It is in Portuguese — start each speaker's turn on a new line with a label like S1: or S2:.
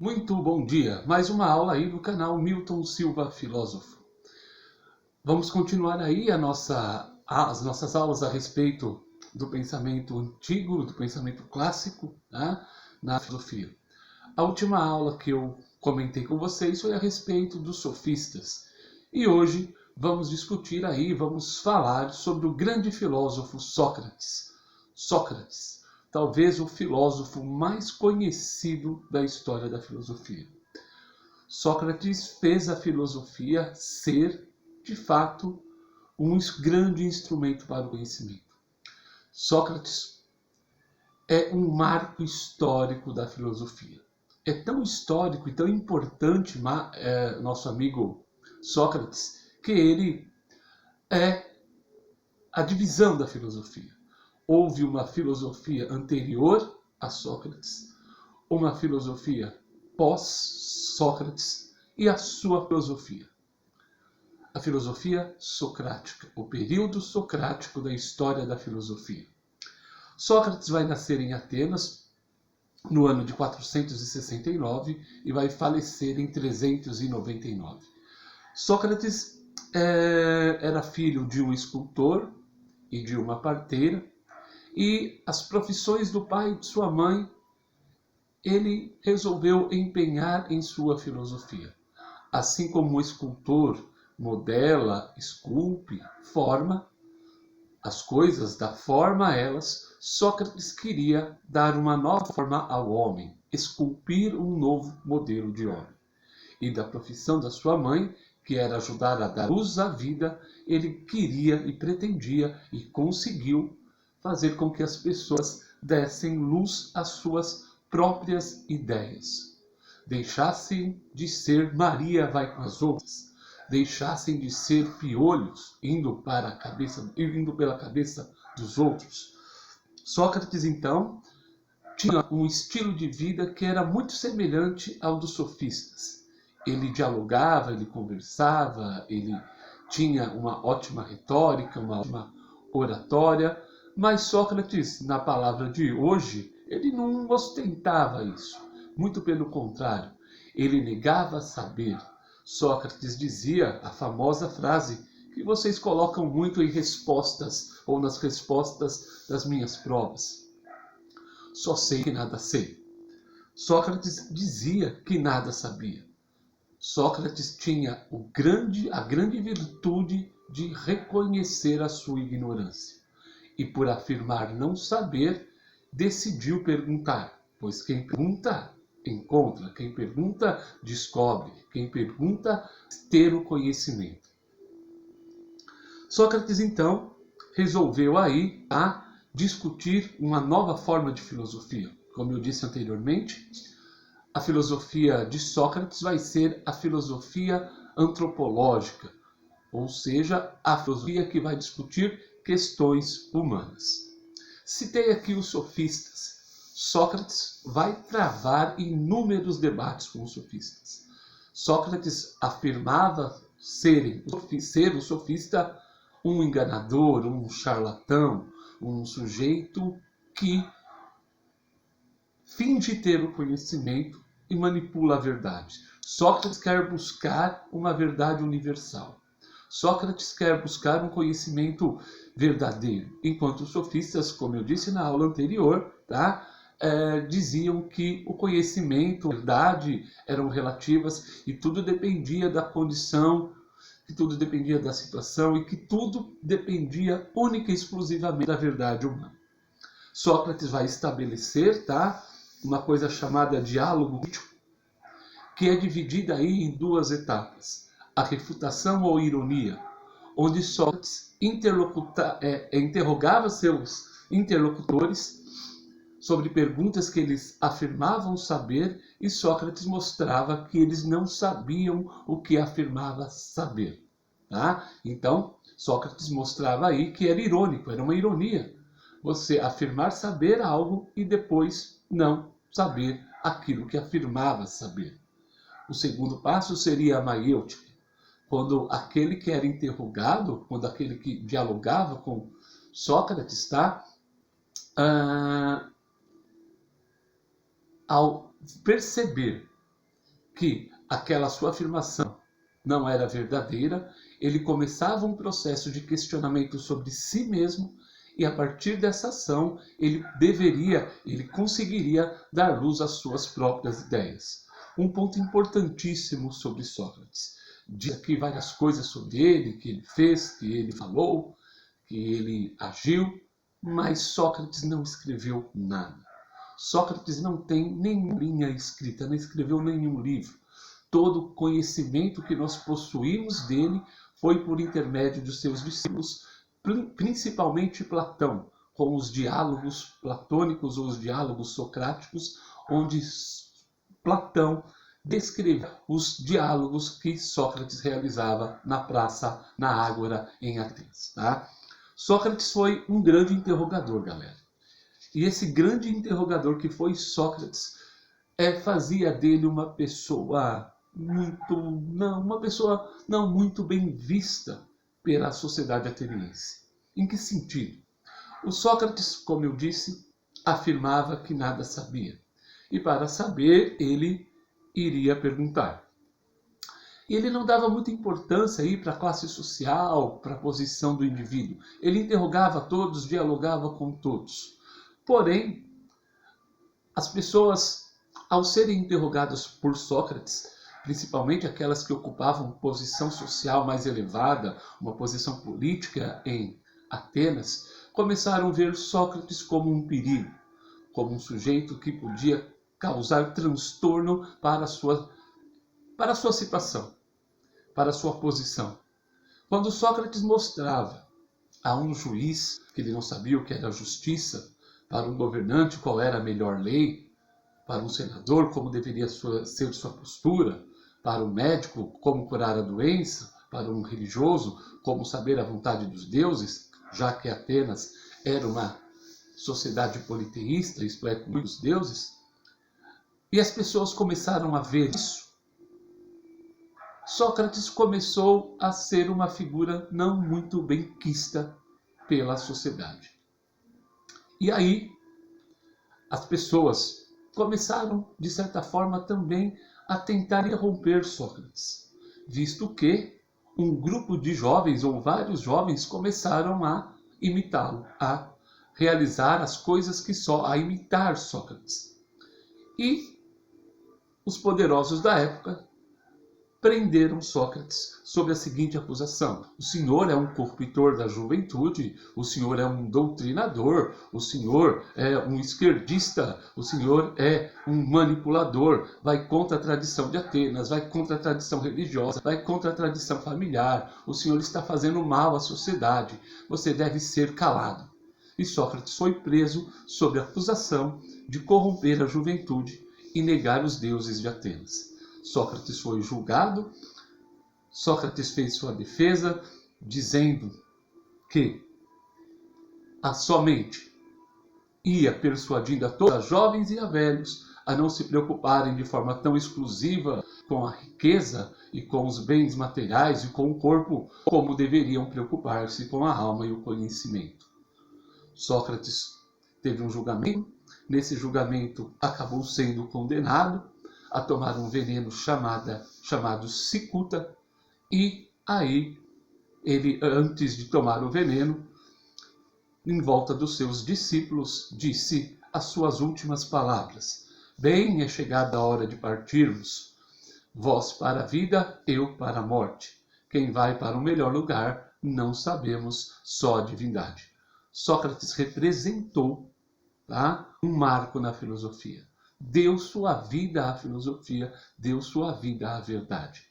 S1: Muito bom dia! Mais uma aula aí do canal Milton Silva Filósofo. Vamos continuar aí as nossas aulas a respeito do pensamento antigo, do pensamento clássico, né, na filosofia. A última aula que eu comentei com vocês foi a respeito dos sofistas. E hoje vamos discutir aí, vamos falar sobre o grande filósofo Sócrates. Sócrates, talvez o filósofo mais conhecido da história da filosofia. Sócrates fez a filosofia ser, de fato, um grande instrumento para o conhecimento. Sócrates é um marco histórico da filosofia. É tão histórico e tão importante nosso amigo Sócrates, que ele é a divisão da filosofia. Houve uma filosofia anterior a Sócrates, uma filosofia pós-Sócrates e a sua filosofia. A filosofia socrática, o período socrático da história da filosofia. Sócrates vai nascer em Atenas no ano de 469 e vai falecer em 399. Sócrates era filho de um escultor e de uma parteira, e as profissões do pai e de sua mãe ele resolveu empenhar em sua filosofia. Assim como o escultor modela, esculpe, forma as coisas, dá forma a elas, Sócrates queria dar uma nova forma ao homem, esculpir um novo modelo de homem. E da profissão da sua mãe, que era ajudar a dar luz à vida, ele queria e pretendia e conseguiu fazer com que as pessoas dessem luz às suas próprias ideias. Deixassem de ser Maria vai com as outras, deixassem de ser piolhos indo pela cabeça dos outros. Sócrates, então, tinha um estilo de vida que era muito semelhante ao dos sofistas. Ele dialogava, ele conversava, ele tinha uma ótima retórica, uma ótima oratória, mas Sócrates, na palavra de hoje, ele não ostentava isso. Muito pelo contrário, ele negava saber. Sócrates dizia a famosa frase que vocês colocam muito em respostas ou nas respostas das minhas provas. Só sei que nada sei. Sócrates dizia que nada sabia. Sócrates tinha a grande virtude de reconhecer a sua ignorância. E por afirmar não saber, decidiu perguntar, pois quem pergunta, encontra, quem pergunta, descobre, quem pergunta, ter o conhecimento. Sócrates, então, resolveu aí discutir uma nova forma de filosofia. Como eu disse anteriormente, a filosofia de Sócrates vai ser a filosofia antropológica, ou seja, a filosofia que vai discutir questões humanas. Citei aqui os sofistas. Sócrates vai travar inúmeros debates com os sofistas. Sócrates afirmava ser o sofista um enganador, um charlatão, um sujeito que finge ter o conhecimento e manipula a verdade. Sócrates quer buscar uma verdade universal. Sócrates quer buscar um conhecimento verdadeiro, enquanto os sofistas, como eu disse na aula anterior, diziam que o conhecimento, a verdade eram relativas e tudo dependia da condição, que tudo dependia da situação e que tudo dependia única e exclusivamente da verdade humana. Sócrates vai estabelecer uma coisa chamada diálogo crítico, que é dividida aí em duas etapas. A refutação ou ironia, onde Sócrates interrogava seus interlocutores sobre perguntas que eles afirmavam saber e Sócrates mostrava que eles não sabiam o que afirmava saber. Então, Sócrates mostrava aí que era irônico, era uma ironia você afirmar saber algo e depois não saber aquilo que afirmava saber. O segundo passo seria a maiêutica, quando aquele que era interrogado, quando aquele que dialogava com Sócrates, ao perceber que aquela sua afirmação não era verdadeira, ele começava um processo de questionamento sobre si mesmo, e a partir dessa ação ele conseguiria dar luz às suas próprias ideias. Um ponto importantíssimo sobre Sócrates. Diz aqui várias coisas sobre ele, que ele fez, que ele falou, que ele agiu, mas Sócrates não escreveu nada. Sócrates não tem nenhuma linha escrita, não escreveu nenhum livro. Todo o conhecimento que nós possuímos dele foi por intermédio dos seus discípulos, principalmente Platão, com os diálogos platônicos ou os diálogos socráticos, onde Platão descreveu os diálogos que Sócrates realizava na praça, na Ágora, em Atenas. Tá? Sócrates foi um grande interrogador, galera. E esse grande interrogador que foi Sócrates fazia dele uma pessoa não muito bem vista pela sociedade ateniense. Em que sentido? O Sócrates, como eu disse, afirmava que nada sabia. E para saber, ele iria perguntar. E ele não dava muita importância para a classe social, para a posição do indivíduo. Ele interrogava todos, dialogava com todos. Porém, as pessoas, ao serem interrogadas por Sócrates, principalmente aquelas que ocupavam posição social mais elevada, uma posição política em Atenas, começaram a ver Sócrates como um perigo, como um sujeito que podia causar transtorno para a sua situação, para a sua posição. Quando Sócrates mostrava a um juiz que ele não sabia o que era justiça, para um governante qual era a melhor lei, para um senador como deveria ser sua postura, para um médico como curar a doença, para um religioso como saber a vontade dos deuses, já que Atenas era uma sociedade politeísta, isto é, com muitos deuses, e as pessoas começaram a ver isso. Sócrates começou a ser uma figura não muito bem quista pela sociedade. E aí, as pessoas começaram, de certa forma, também a tentar interromper Sócrates, visto que um grupo de jovens, ou vários jovens, começaram a imitá-lo, a realizar as coisas a imitar Sócrates. E os poderosos da época prenderam Sócrates sob a seguinte acusação: o senhor é um corruptor da juventude, o senhor é um doutrinador, o senhor é um esquerdista, o senhor é um manipulador, vai contra a tradição de Atenas, vai contra a tradição religiosa, vai contra a tradição familiar, o senhor está fazendo mal à sociedade, você deve ser calado. E Sócrates foi preso sob a acusação de corromper a juventude e negar os deuses de Atenas. Sócrates foi julgado, Sócrates fez sua defesa, dizendo que somente ia persuadindo a todos, a jovens e a velhos, a não se preocuparem de forma tão exclusiva com a riqueza e com os bens materiais e com o corpo, como deveriam preocupar-se com a alma e o conhecimento. Sócrates teve um julgamento, nesse julgamento acabou sendo condenado a tomar um veneno chamado cicuta, e aí ele, antes de tomar o veneno, em volta dos seus discípulos, disse as suas últimas palavras: bem, é chegada a hora de partirmos, vós para a vida, eu para a morte. Quem vai para o melhor lugar, não sabemos, só a divindade. Sócrates representou, um marco na filosofia. Deu sua vida à filosofia, deu sua vida à verdade.